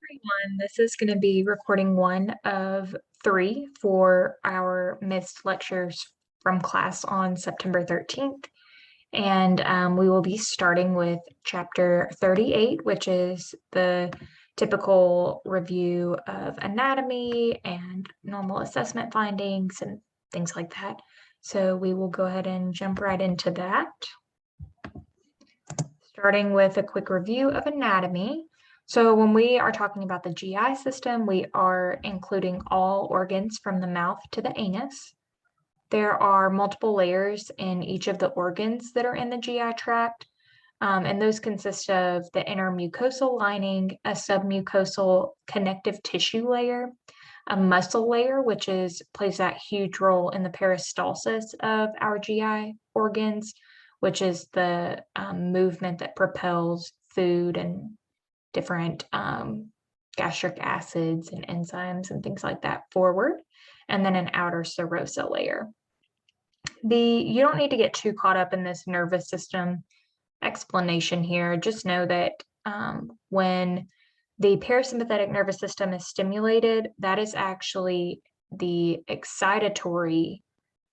everyone. This is going to be recording one of three for our missed lectures from class on September 13th. And we will be starting with chapter 38, which is the typical review of anatomy and normal assessment findings and things like that. So we will go ahead and jump right into that. Starting with a quick review of anatomy. So when we are talking about the GI system, we are including all organs from the mouth to the anus. There are multiple layers in each of the organs that are in the GI tract, and those consist of the inner mucosal lining, a submucosal connective tissue layer, a muscle layer, which plays that huge role in the peristalsis of our GI organs, which is the movement that propels food and different gastric acids and enzymes and things like that forward, and then an outer serosa layer. You don't need to get too caught up in this nervous system explanation here. Just know that when the parasympathetic nervous system is stimulated, that is actually the excitatory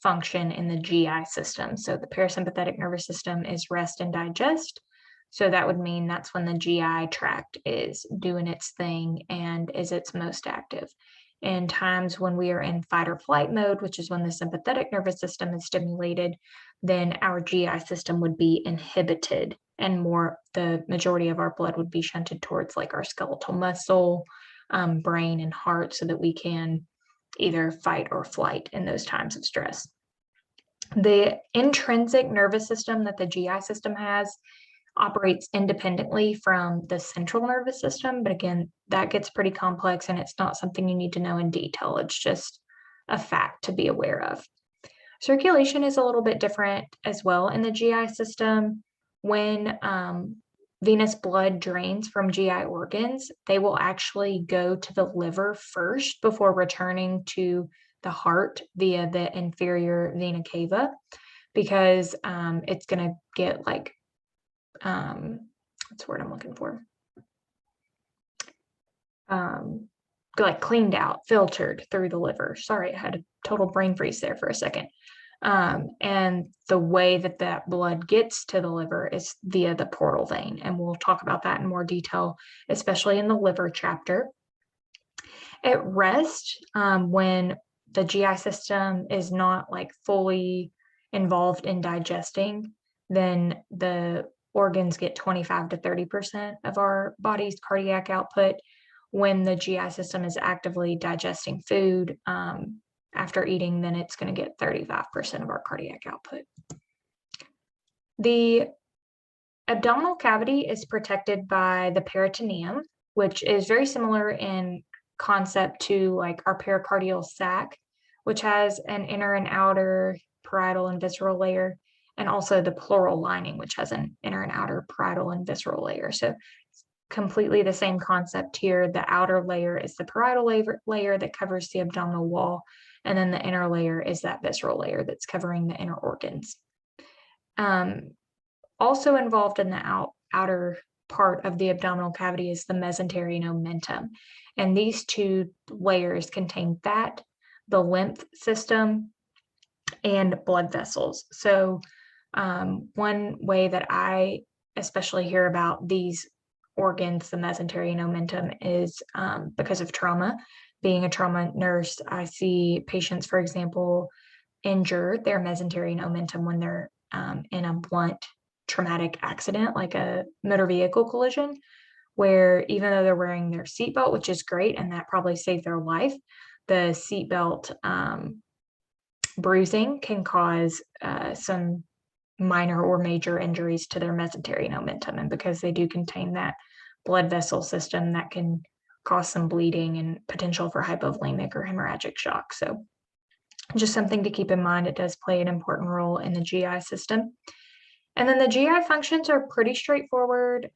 function in the GI system. So the parasympathetic nervous system is rest and digest. So that would mean that's when the GI tract is doing its thing and is its most active. In times when we are in fight or flight mode, which is when the sympathetic nervous system is stimulated, then our GI system would be inhibited and the majority of our blood would be shunted towards like our skeletal muscle, brain, and heart so that we can either fight or flight in those times of stress. The intrinsic nervous system that the GI system has operates independently from the central nervous system. But again, that gets pretty complex and it's not something you need to know in detail. It's just a fact to be aware of. Circulation is a little bit different as well in the GI system. When venous blood drains from GI organs, they will actually go to the liver first before returning to the heart via the inferior vena cava, because it's going to get like what's the word I'm looking for? Like cleaned out, filtered through the liver. Sorry, I had a total brain freeze there for a second. And the way that that blood gets to the liver is via the portal vein. And we'll talk about that in more detail, especially in the liver chapter. At rest, when the GI system is not like fully involved in digesting, then the organs get 25 to 30% of our body's cardiac output. When the GI system is actively digesting food after eating, then it's going to get 35% of our cardiac output. The abdominal cavity is protected by the peritoneum, which is very similar in concept to like our pericardial sac, which has an inner and outer parietal and visceral layer, and also the pleural lining, which has an inner and outer parietal and visceral layer. So completely the same concept here. The outer layer is the parietal layer that covers the abdominal wall, and then the inner layer is that visceral layer that's covering the inner organs. Also involved in the outer part of the abdominal cavity is the mesentery and omentum. And these two layers contain fat, the lymph system, and blood vessels. So one way that I especially hear about these organs, the mesentery and omentum, is because of trauma. Being a trauma nurse, I see patients, for example, injure their mesentery and omentum when they're in a blunt traumatic accident, like a motor vehicle collision, where even though they're wearing their seatbelt, which is great, and that probably saved their life, the seatbelt bruising can cause some minor or major injuries to their mesentery and omentum. And because they do contain that blood vessel system, that can cause some bleeding and potential for hypovolemic or hemorrhagic shock. So just something to keep in mind. It does play an important role in the GI system. And then the GI functions are pretty straightforward,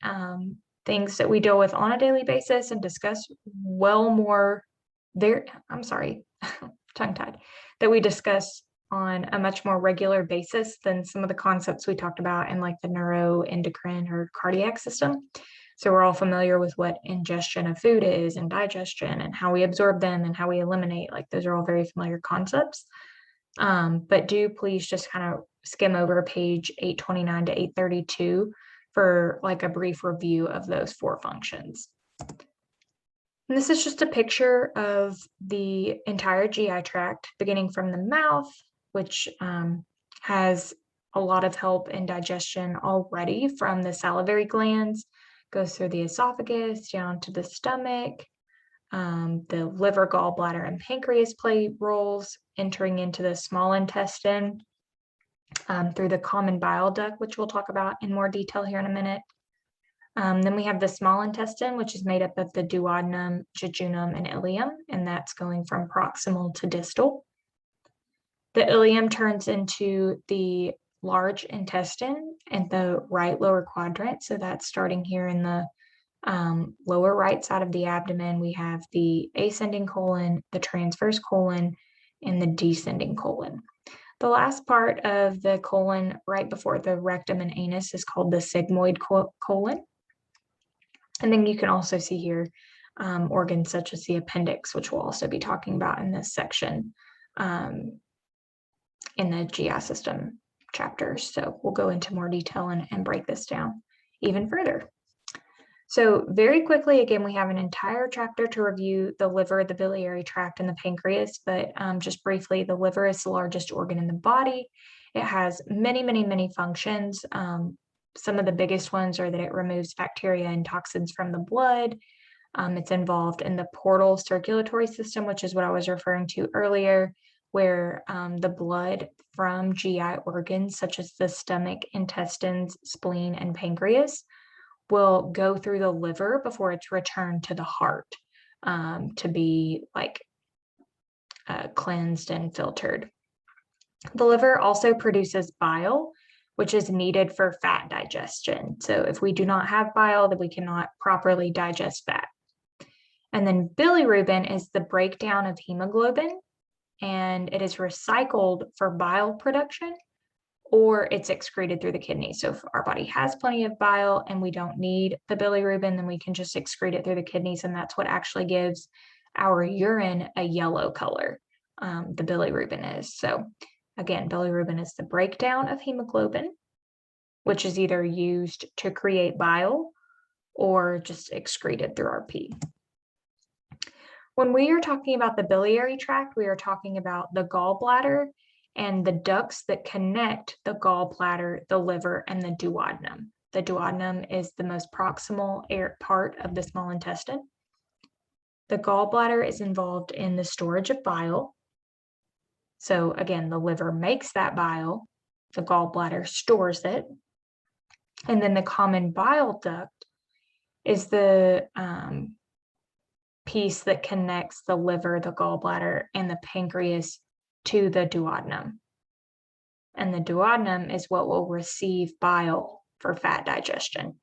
things that we deal with on a daily basis and discuss tongue-tied, that we discuss on a much more regular basis than some of the concepts we talked about in like the neuroendocrine or cardiac system. So we're all familiar with what ingestion of food is and digestion and how we absorb them and how we eliminate. Like those are all very familiar concepts. But do please just kind of skim over page 829 to 832 for like a brief review of those 4 functions. And this is just a picture of the entire GI tract, beginning from the mouth, which has a lot of help in digestion already from the salivary glands, goes through the esophagus, down to the stomach. The liver, gallbladder, and pancreas play roles, entering into the small intestine through the common bile duct, which we'll talk about in more detail here in a minute. Then we have the small intestine, which is made up of the duodenum, jejunum, and ileum, and that's going from proximal to distal. The ileum turns into the large intestine in the right lower quadrant. So that's starting here in the lower right side of the abdomen. We have the ascending colon, the transverse colon, and the descending colon. The last part of the colon right before the rectum and anus is called the sigmoid colon. And then you can also see here organs such as the appendix, which we'll also be talking about in this section in the GI system chapters. So we'll go into more detail and break this down even further. So very quickly, again, we have an entire chapter to review the liver, the biliary tract, and the pancreas, but just briefly, the liver is the largest organ in the body. It has many, many, many functions. Some of the biggest ones are that it removes bacteria and toxins from the blood. It's involved in the portal circulatory system, which is what I was referring to earlier, where the blood from GI organs such as the stomach, intestines, spleen, and pancreas will go through the liver before it's returned to the heart to be like cleansed and filtered. The liver also produces bile, which is needed for fat digestion. So if we do not have bile, then we cannot properly digest fat. And then bilirubin is the breakdown of hemoglobin, and it is recycled for bile production, or it's excreted through the kidneys. So if our body has plenty of bile and we don't need the bilirubin, then we can just excrete it through the kidneys, and that's what actually gives our urine a yellow color. The bilirubin is. So again, bilirubin is the breakdown of hemoglobin, which is either used to create bile or just excreted through our pee. When we are talking about the biliary tract, we are talking about the gallbladder and the ducts that connect the gallbladder, the liver, and the duodenum. The duodenum is the most proximal part of the small intestine. The gallbladder is involved in the storage of bile. So again, the liver makes that bile, the gallbladder stores it, and then the common bile duct is the piece that connects the liver, the gallbladder, and the pancreas to the duodenum. And the duodenum is what will receive bile for fat digestion.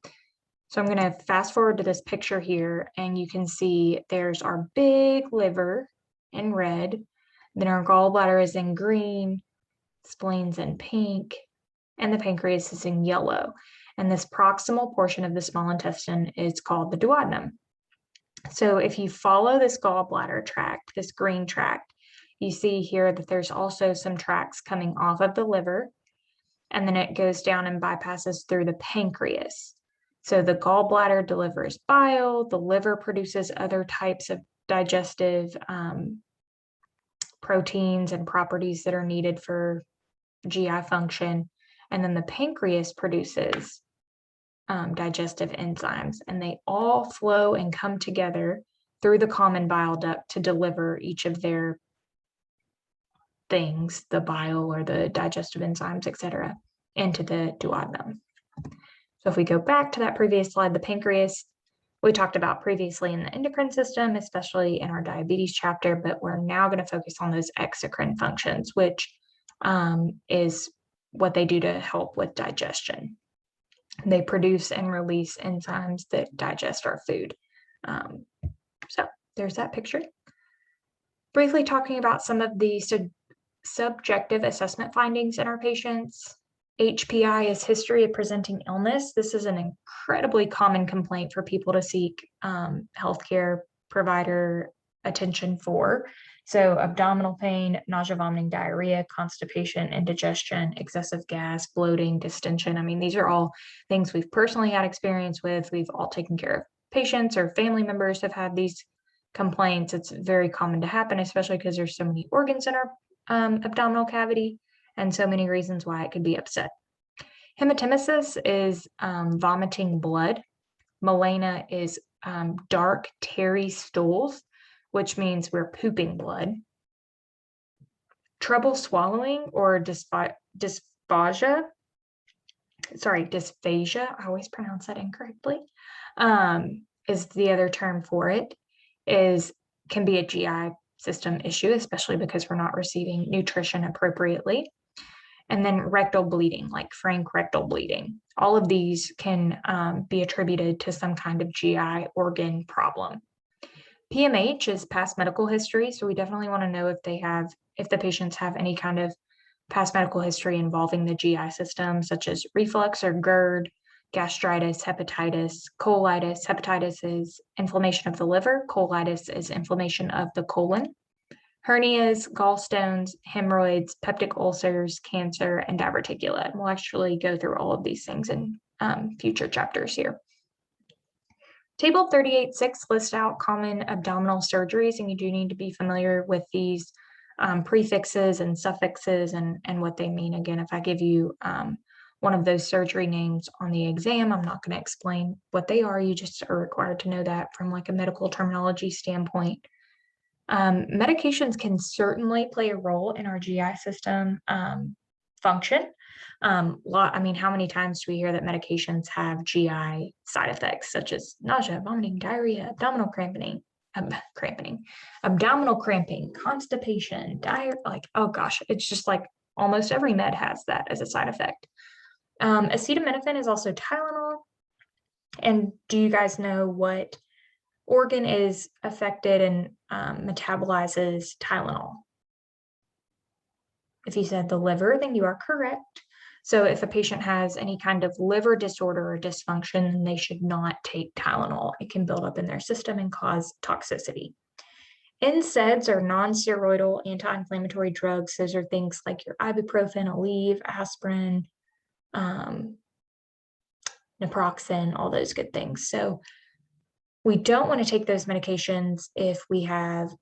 So I'm going to fast forward to this picture here, and you can see there's our big liver in red, then our gallbladder is in green, spleen's in pink, and the pancreas is in yellow. And this proximal portion of the small intestine is called the duodenum. So if you follow this gallbladder tract, this green tract, you see here that there's also some tracts coming off of the liver, and then it goes down and bypasses through the pancreas. So the gallbladder delivers bile, the liver produces other types of digestive proteins and properties that are needed for GI function, and then the pancreas produces digestive enzymes, and they all flow and come together through the common bile duct to deliver each of their things, the bile or the digestive enzymes, etc., into the duodenum. So if we go back to that previous slide, the pancreas, we talked about previously in the endocrine system, especially in our diabetes chapter, but we're now going to focus on those exocrine functions, which is what they do to help with digestion. They produce and release enzymes that digest our food. So there's that picture. Briefly talking about some of the subjective assessment findings in our patients. HPI is history of presenting illness. This is an incredibly common complaint for people to seek healthcare provider attention for. So abdominal pain, nausea, vomiting, diarrhea, constipation, indigestion, excessive gas, bloating, distension. I mean, these are all things we've personally had experience with. We've all taken care of patients or family members have had these complaints. It's very common to happen, especially because there's so many organs in our abdominal cavity and so many reasons why it could be upset. Hematemesis is vomiting blood. Melena is dark, terry stools, which means we're pooping blood. Trouble swallowing or dysphagia, I always pronounce that incorrectly, is the other term for it, can be a GI system issue, especially because we're not receiving nutrition appropriately. And then rectal bleeding, like frank rectal bleeding. All of these can be attributed to some kind of GI organ problem. PMH is past medical history, so we definitely want to know if the patients have any kind of past medical history involving the GI system, such as reflux or GERD, gastritis, hepatitis. Colitis, hepatitis is inflammation of the liver. Colitis is inflammation of the colon. Hernias, gallstones, hemorrhoids, peptic ulcers, cancer, and diverticula. And we'll actually go through all of these things in future chapters here. Table 38.6 lists out common abdominal surgeries, and you do need to be familiar with these prefixes and suffixes and what they mean. Again, if I give you one of those surgery names on the exam, I'm not going to explain what they are. You just are required to know that from like a medical terminology standpoint. Medications can certainly play a role in our GI system function. I mean, how many times do we hear that medications have GI side effects such as nausea, vomiting, diarrhea, abdominal cramping, constipation, like, oh gosh, it's just like almost every med has that as a side effect. Acetaminophen is also Tylenol. And do you guys know what organ is affected and metabolizes Tylenol? If you said the liver, then you are correct. So if a patient has any kind of liver disorder or dysfunction, then they should not take Tylenol. It can build up in their system and cause toxicity. NSAIDs are non-steroidal anti-inflammatory drugs. Those are things like your ibuprofen, Aleve, aspirin, naproxen, all those good things. So we don't want to take those medications if we have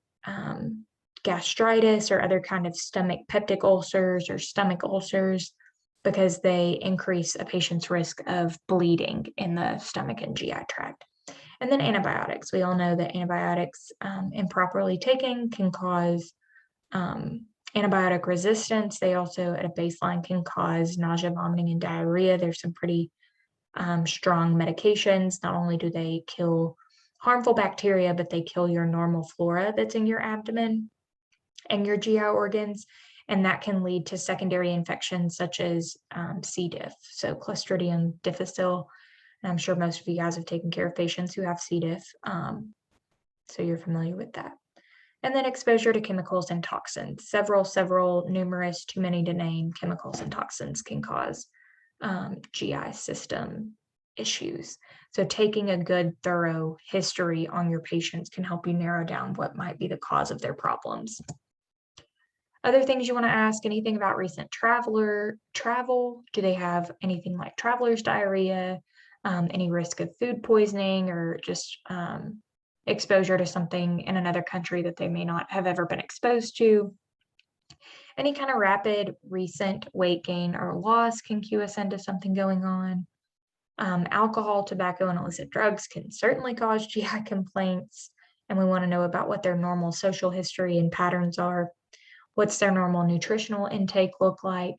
gastritis or other kind of stomach peptic ulcers or stomach ulcers, because they increase a patient's risk of bleeding in the stomach and GI tract. And then antibiotics. We all know that antibiotics improperly taken can cause antibiotic resistance. They also at a baseline can cause nausea, vomiting, and diarrhea. There's some pretty strong medications. Not only do they kill harmful bacteria, but they kill your normal flora that's in your abdomen and your GI organs. And that can lead to secondary infections such as C. diff, so Clostridium difficile. And I'm sure most of you guys have taken care of patients who have C. diff, so you're familiar with that. And then exposure to chemicals and toxins. Several, numerous, too many to name chemicals and toxins can cause GI system issues. So taking a good, thorough history on your patients can help you narrow down what might be the cause of their problems. Other things you want to ask, anything about recent travel? Do they have anything like traveler's diarrhea, any risk of food poisoning, or just exposure to something in another country that they may not have ever been exposed to? Any kind of rapid recent weight gain or loss can cue us into something going on. Alcohol, tobacco, and illicit drugs can certainly cause GI complaints, and we want to know about what their normal social history and patterns are. What's their normal nutritional intake look like?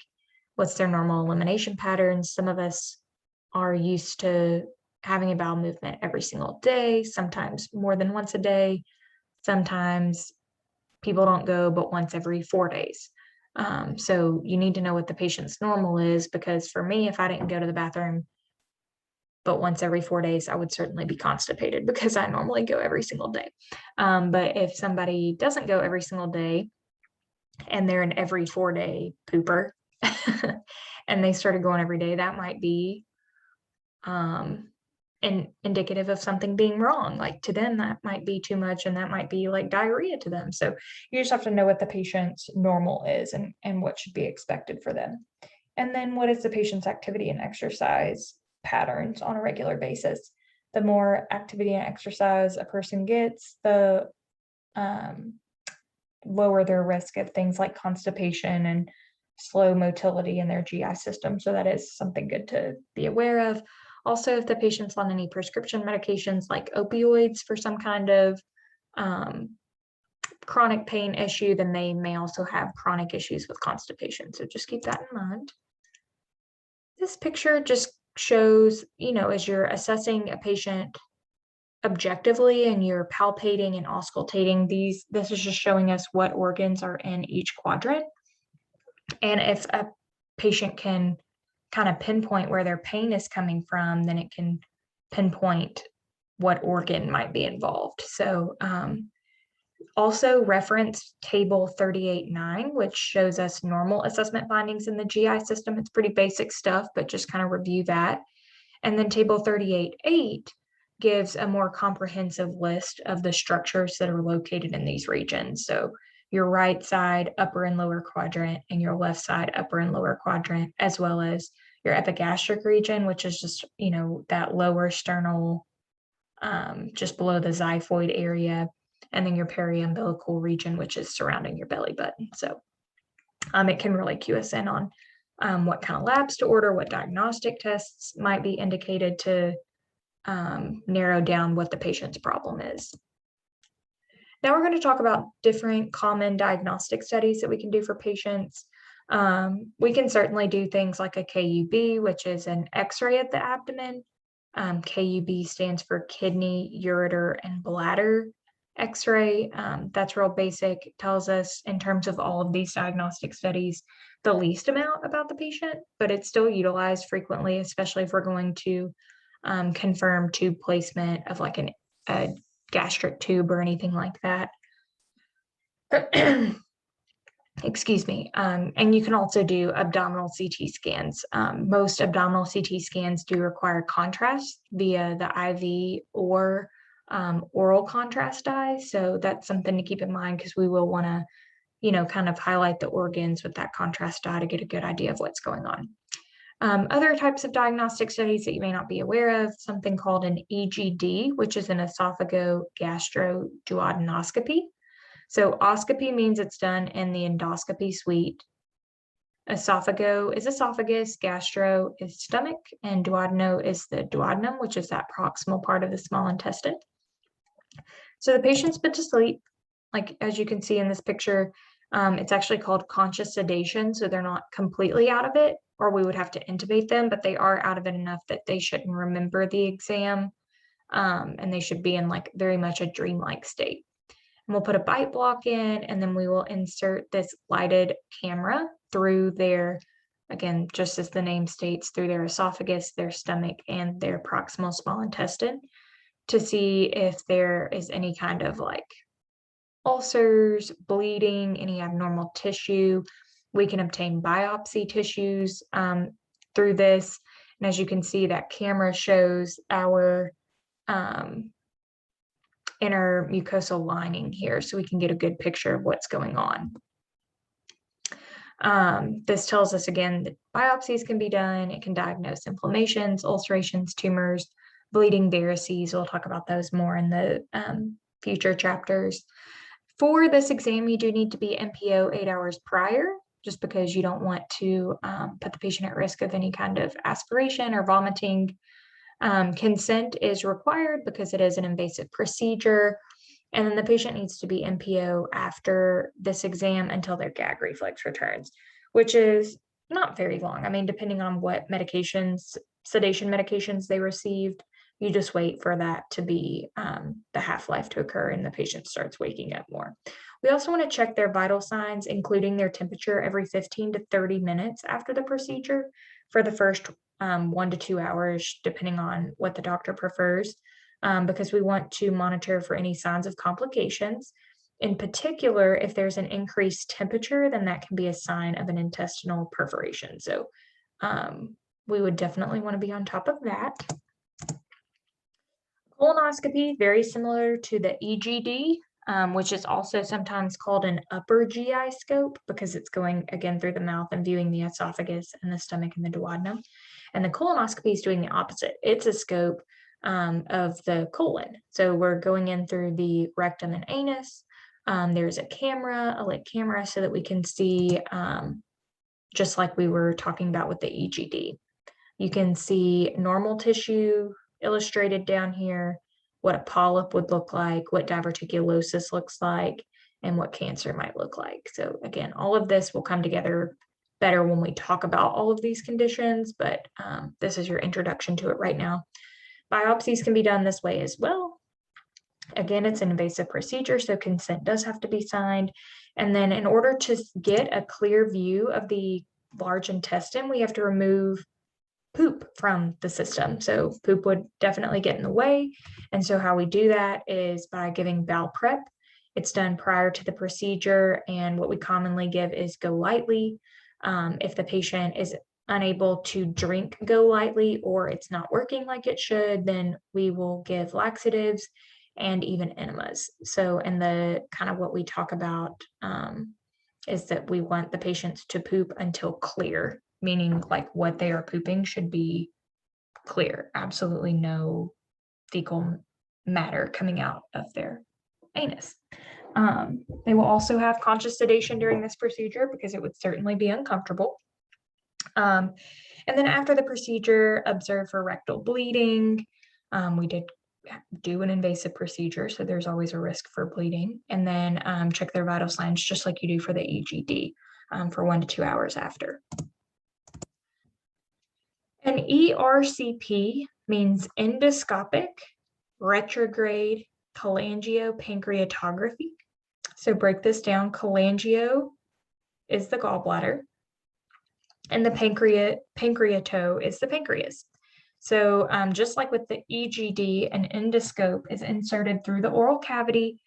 What's their normal elimination patterns? Some of us are used to having a bowel movement every single day, sometimes more than once a day. Sometimes people don't go but once every 4 days. So you need to know what the patient's normal is, because for me, if I didn't go to the bathroom but once every 4 days, I would certainly be constipated because I normally go every single day. But if somebody doesn't go every single day and they're an every 4 day pooper and they started going every day, that might be indicative of something being wrong. Like to them, that might be too much, and that might be like diarrhea to them. So you just have to know what the patient's normal is and what should be expected for them. And then what is the patient's activity and exercise patterns on a regular basis? The more activity and exercise a person gets, the lower their risk of things like constipation and slow motility in their GI system. So that is something good to be aware of. Also, if the patient's on any prescription medications like opioids for some kind of chronic pain issue, then they may also have chronic issues with constipation. So just keep that in mind. This picture just shows, as you're assessing a patient objectively and you're palpating and auscultating this is just showing us what organs are in each quadrant. And if a patient can kind of pinpoint where their pain is coming from, then it can pinpoint what organ might be involved. So also reference table 38.9, which shows us normal assessment findings in the GI system. It's pretty basic stuff, but just kind of review that. And then table 38.8 gives a more comprehensive list of the structures that are located in these regions. So your right side, upper and lower quadrant, and your left side, upper and lower quadrant, as well as your epigastric region, which is just, that lower sternal, just below the xiphoid area, and then your periumbilical region, which is surrounding your belly button. So it can really cue us in on what kind of labs to order, what diagnostic tests might be indicated to narrow down what the patient's problem is. Now we're going to talk about different common diagnostic studies that we can do for patients. We can certainly do things like a KUB, which is an X-ray of the abdomen. KUB stands for kidney, ureter, and bladder X-ray. That's real basic. It tells us in terms of all of these diagnostic studies the least amount about the patient, but it's still utilized frequently, especially if we're going to confirm tube placement of like a gastric tube or anything like that. Excuse me. And you can also do abdominal CT scans. Most abdominal CT scans do require contrast via the IV or oral contrast dye. So that's something to keep in mind because we will want to, kind of highlight the organs with that contrast dye to get a good idea of what's going on. Other types of diagnostic studies that you may not be aware of, something called an EGD, which is an esophagogastroduodenoscopy. So oscopy means it's done in the endoscopy suite. Esophago is esophagus, gastro is stomach, and duodeno is the duodenum, which is that proximal part of the small intestine. So the patient's put to sleep, like as you can see in this picture, it's actually called conscious sedation. So they're not completely out of it, or we would have to intubate them, but they are out of it enough that they shouldn't remember the exam. And they should be in like very much a dreamlike state. And we'll put a bite block in, and then we will insert this lighted camera through their, again, just as the name states, through their esophagus, their stomach, and their proximal small intestine to see if there is any kind of like ulcers, bleeding, any abnormal tissue. We can obtain biopsy tissues through this. And as you can see, that camera shows our inner mucosal lining here, so we can get a good picture of what's going on. This tells us again that biopsies can be done. It can diagnose inflammations, ulcerations, tumors, bleeding varices. We'll talk about those more in the future chapters. For this exam, you do need to be NPO 8 hours prior, just because you don't want to put the patient at risk of any kind of aspiration or vomiting. Consent is required because it is an invasive procedure, and then the patient needs to be NPO after this exam until their gag reflex returns, which is not very long. I mean, depending on what medications, sedation medications they received, you just wait for that to be the half-life to occur and the patient starts waking up more. We also want to check their vital signs, including their temperature, every 15 to 30 minutes after the procedure for the first 1 to 2 hours, depending on what the doctor prefers, because we want to monitor for any signs of complications. In particular, if there's an increased temperature, then that can be a sign of an intestinal perforation. So we would definitely want to be on top of that. Colonoscopy, very similar to the EGD, which is also sometimes called an upper GI scope because it's going again through the mouth and viewing the esophagus and the stomach and the duodenum. And the colonoscopy is doing the opposite. It's a scope of the colon. So we're going in through the rectum and anus. There's a camera, a lit camera, so that we can see, just like we were talking about with the EGD. You can see normal tissue illustrated down here, what a polyp would look like, what diverticulosis looks like, and what cancer might look like. So again, all of this will come together better when we talk about all of these conditions, but this is your introduction to it right now. Biopsies can be done this way as well. Again, it's an invasive procedure, so consent does have to be signed. And then in order to get a clear view of the large intestine, we have to remove poop from the system. So poop would definitely get in the way. And so how we do that is by giving bowel prep. It's done prior to the procedure. And what we commonly give is Go Lightly. If the patient is unable to drink Go Lightly or it's not working like it should, then we will give laxatives and even enemas. So in the kind of what we talk about is that we want the patients to poop until clear, meaning like what they are pooping should be clear, absolutely no fecal matter coming out of their anus. They will also have conscious sedation during this procedure because it would certainly be uncomfortable. And then after the procedure, observe for rectal bleeding. We did do an invasive procedure, so there's always a risk for bleeding. And then check their vital signs just like you do for the EGD for 1 to 2 hours after. An ERCP means endoscopic retrograde cholangiopancreatography. So break this down. Cholangio is the gallbladder, and the pancreato is the pancreas. So just like with the EGD, an endoscope is inserted through the oral cavity,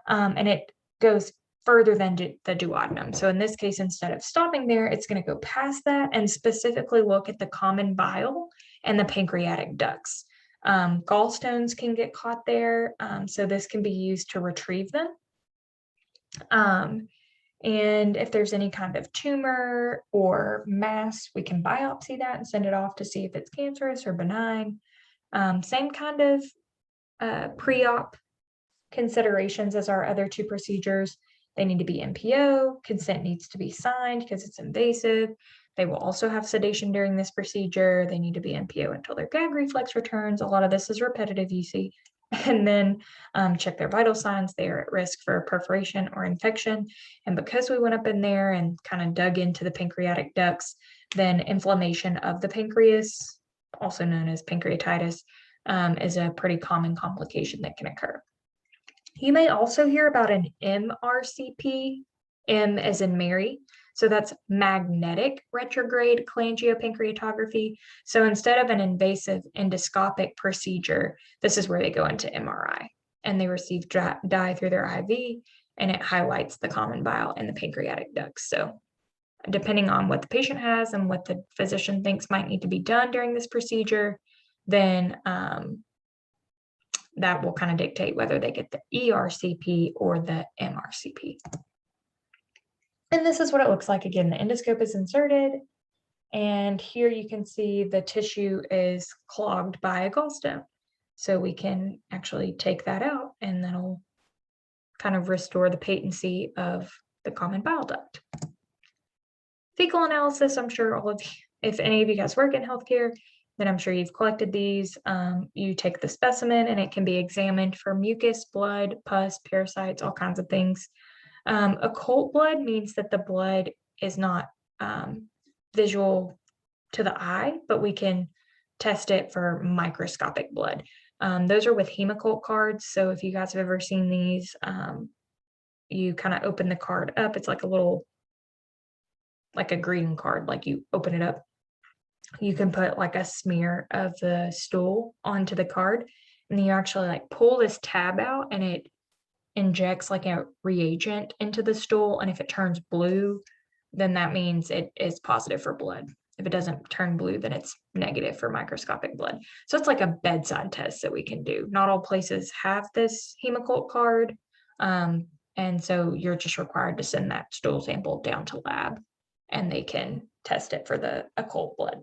and it goes further than the duodenum. So in this case, instead of stopping there, it's going to go past that and specifically look at the common bile and the pancreatic ducts. Gallstones can get caught there, so this can be used to retrieve them. And if there's any kind of tumor or mass, we can biopsy that and send it off to see if it's cancerous or benign. Same kind of pre-op considerations as our other 2 procedures. They need to be NPO, consent needs to be signed because it's invasive. They will also have sedation during this procedure. They need to be NPO until their gag reflex returns. A lot of this is repetitive, you see. And then check their vital signs. They are at risk for perforation or infection. And because we went up in there and kind of dug into the pancreatic ducts, then inflammation of the pancreas, also known as pancreatitis, is a pretty common complication that can occur. You may also hear about an MRCP, M as in Mary. So that's magnetic retrograde cholangiopancreatography. So instead of an invasive endoscopic procedure, this is where they go into MRI and they receive dye through their IV, and it highlights the common bile in the pancreatic ducts. So depending on what the patient has and what the physician thinks might need to be done during this procedure, then that will kind of dictate whether they get the ERCP or the MRCP. And this is what it looks like. Again, the endoscope is inserted, and here you can see the tissue is clogged by a gallstone. So we can actually take that out, and that'll kind of restore the patency of the common bile duct. Fecal analysis, I'm sure all of you, if any of you guys work in healthcare, then I'm sure you've collected these. You take the specimen and it can be examined for mucus, blood, pus, parasites, all kinds of things. Occult blood means that the blood is not visual to the eye, but we can test it for microscopic blood. Those are with Hemoccult cards. So if you guys have ever seen these, you kind of open the card up. It's like a little, like a greeting card, like you open it up. You can put like a smear of the stool onto the card, and then you actually like pull this tab out and it injects like a reagent into the stool. And if it turns blue, then that means it is positive for blood. If it doesn't turn blue, then it's negative for microscopic blood. So it's like a bedside test that we can do. Not all places have this Hemoccult card. And so you're just required to send that stool sample down to lab and they can test it for the occult blood.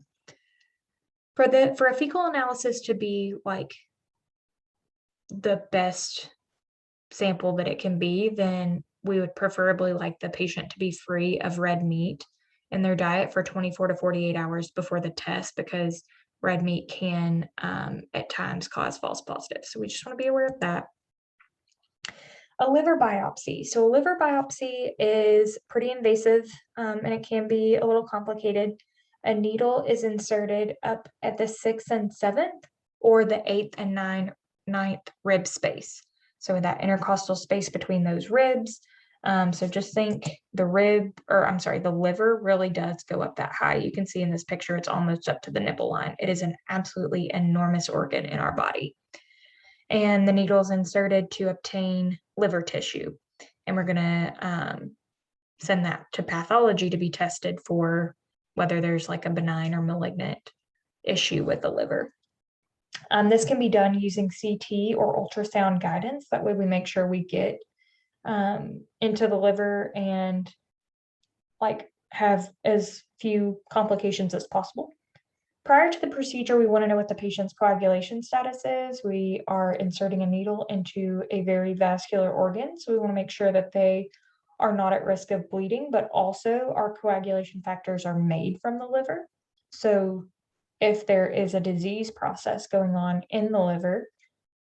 For a fecal analysis to be like the best sample that it can be, then we would preferably like the patient to be free of red meat in their diet for 24 to 48 hours before the test, because red meat can at times cause false positives. So we just want to be aware of that. A liver biopsy. So a liver biopsy is pretty invasive and it can be a little complicated. A needle is inserted up at the 6th and 7th or the 8th and 9th rib space. So that intercostal space between those ribs. So just think the liver really does go up that high. You can see in this picture, it's almost up to the nipple line. It is an absolutely enormous organ in our body. And the needle is inserted to obtain liver tissue. And we're gonna send that to pathology to be tested for whether there's like a benign or malignant issue with the liver. This can be done using CT or ultrasound guidance. That way we make sure we get into the liver and like have as few complications as possible. Prior to the procedure, we want to know what the patient's coagulation status is. We are inserting a needle into a very vascular organ, so we want to make sure that they are not at risk of bleeding, but also our coagulation factors are made from the liver. So if there is a disease process going on in the liver,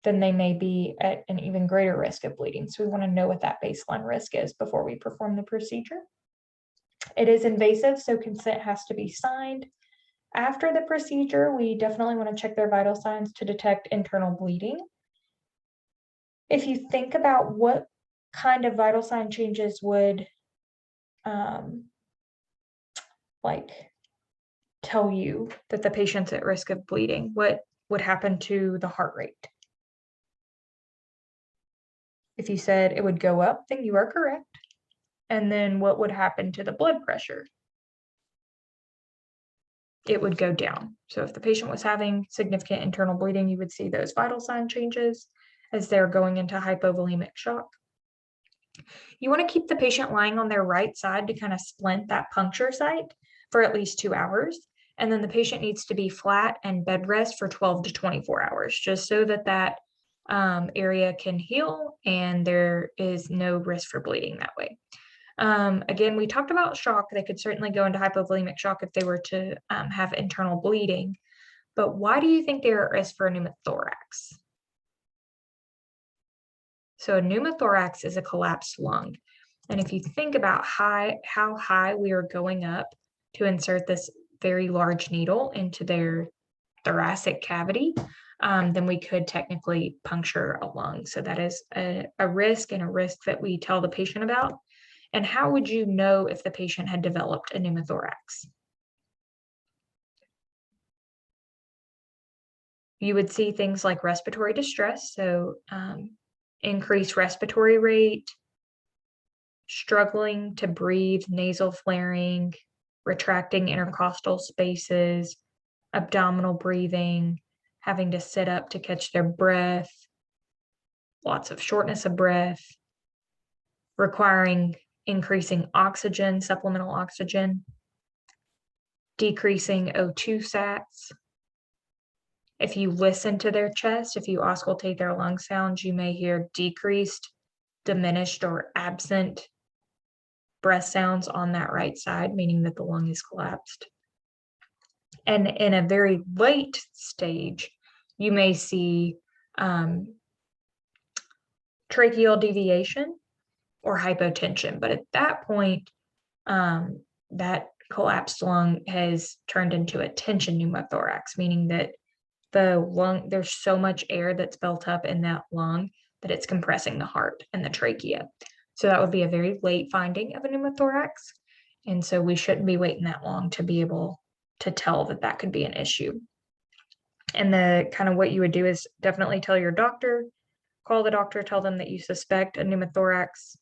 then they may be at an even greater risk of bleeding. So we want to know what that baseline risk is before we perform the procedure. It is invasive, so consent has to be signed. After the procedure, we definitely want to check their vital signs to detect internal bleeding. If you think about what kind of vital sign changes would tell you that the patient's at risk of bleeding, what would happen to the heart rate? If you said it would go up, then you are correct. And then what would happen to the blood pressure? It would go down. So if the patient was having significant internal bleeding, you would see those vital sign changes as they're going into hypovolemic shock. You want to keep the patient lying on their right side to kind of splint that puncture site for at least 2 hours. And then the patient needs to be flat and bed rest for 12 to 24 hours, just so that that area can heal and there is no risk for bleeding that way. Again, we talked about shock. They could certainly go into hypovolemic shock if they were to have internal bleeding. But why do you think they're at risk for a pneumothorax? So a pneumothorax is a collapsed lung. And if you think about how high we are going up to insert this very large needle into their thoracic cavity, then we could technically puncture a lung. So that is a risk, and a risk that we tell the patient about. And how would you know if the patient had developed a pneumothorax? You would see things like respiratory distress, so increased respiratory rate, struggling to breathe, nasal flaring, retracting intercostal spaces, abdominal breathing, having to sit up to catch their breath, lots of shortness of breath, requiring increasing oxygen, supplemental oxygen, decreasing O2 sats. If you listen to their chest, if you auscultate their lung sounds, you may hear decreased, diminished, or absent breath sounds on that right side, meaning that the lung is collapsed. And in a very late stage, you may see tracheal deviation or hypotension. But at that point, that collapsed lung has turned into a tension pneumothorax, meaning that the lung, there's so much air that's built up in that lung that it's compressing the heart and the trachea. So that would be a very late finding of a pneumothorax. And so we shouldn't be waiting that long to be able to tell that that could be an issue. And the kind of what you would do is definitely tell your doctor, call the doctor, tell them that you suspect a pneumothorax.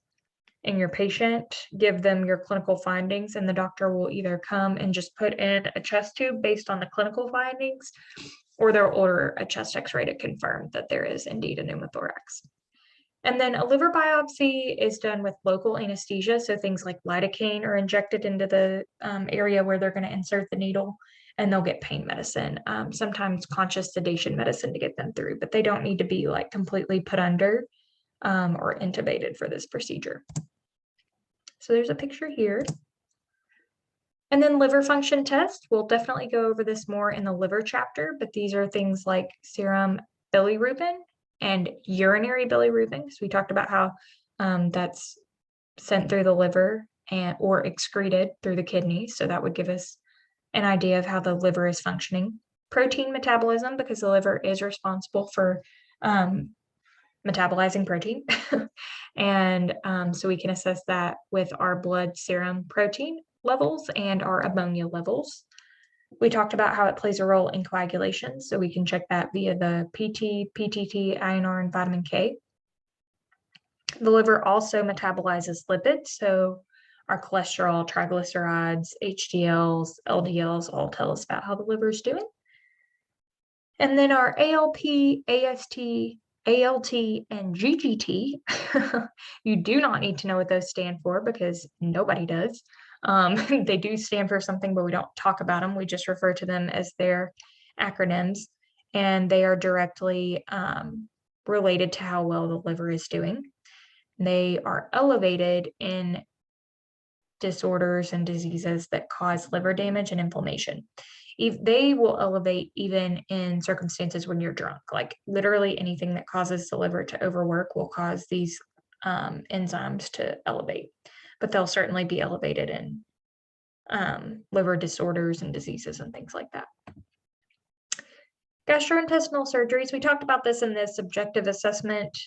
in your patient, give them your clinical findings, and the doctor will either come and just put in a chest tube based on the clinical findings, or they'll order a chest x-ray to confirm that there is indeed a pneumothorax. And then a liver biopsy is done with local anesthesia. So things like lidocaine are injected into the area where they're going to insert the needle, and they'll get pain medicine, sometimes conscious sedation medicine to get them through, but they don't need to be like completely put under or intubated for this procedure. So there's a picture here. And then liver function test, we'll definitely go over this more in the liver chapter, but these are things like serum bilirubin and urinary bilirubin. So we talked about how that's sent through the liver or excreted through the kidneys. So that would give us an idea of how the liver is functioning. Protein metabolism, because the liver is responsible for metabolizing protein. And so we can assess that with our blood serum protein levels and our ammonia levels. We talked about how it plays a role in coagulation, so we can check that via the PT, PTT, INR, and vitamin K. The liver also metabolizes lipids, so our cholesterol, triglycerides, HDLs, LDLs all tell us about how the liver is doing. And then our ALP, AST, ALT, and GGT, you do not need to know what those stand for because nobody does. They do stand for something, but we don't talk about them. We just refer to them as their acronyms, and they are directly related to how well the liver is doing. They are elevated in disorders and diseases that cause liver damage and inflammation. They will elevate even in circumstances when you're drunk, like literally anything that causes the liver to overwork will cause these enzymes to elevate, but they'll certainly be elevated in liver disorders and diseases and things like that. Gastrointestinal surgeries, we talked about this in the subjective assessment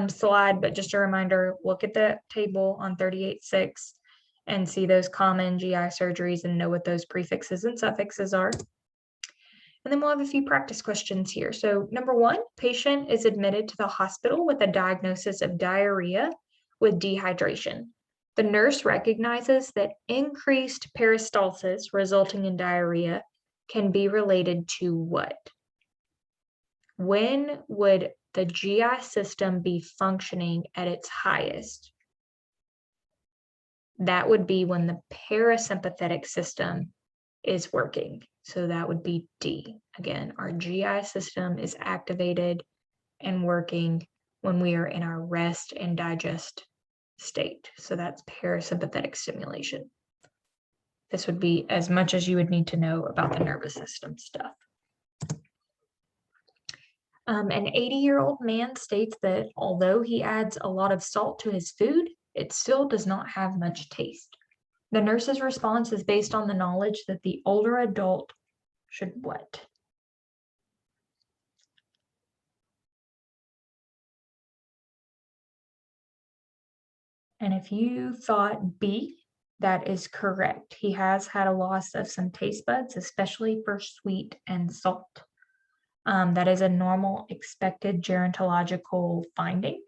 slide, but just a reminder, look at the table on 38.6 and see those common GI surgeries and know what those prefixes and suffixes are. And then we'll have a few practice questions here. So number one, patient is admitted to the hospital with a diagnosis of diarrhea with dehydration. The nurse recognizes that increased peristalsis resulting in diarrhea can be related to what? When would the GI system be functioning at its highest? That would be when the parasympathetic system is working. So that would be D. Again, our GI system is activated and working when we are in our rest and digest state. So that's parasympathetic stimulation. This would be as much as you would need to know about the nervous system stuff. An 80-year-old man states that although he adds a lot of salt to his food, it still does not have much taste. The nurse's response is based on the knowledge that the older adult should what? And if you thought B, that is correct. He has had a loss of some taste buds, especially for sweet and salt. That is a normal expected gerontological finding.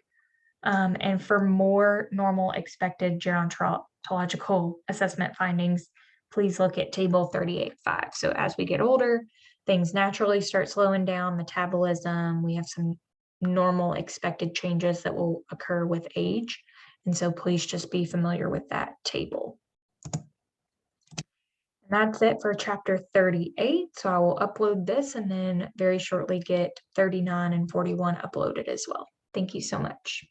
And for more normal expected gerontological assessment findings, please look at table 38.5. So as we get older, things naturally start slowing down, metabolism, we have some normal expected changes that will occur with age. And so please just be familiar with that table. And that's it for chapter 38. So I will upload this and then very shortly get 39 and 41 uploaded as well. Thank you so much.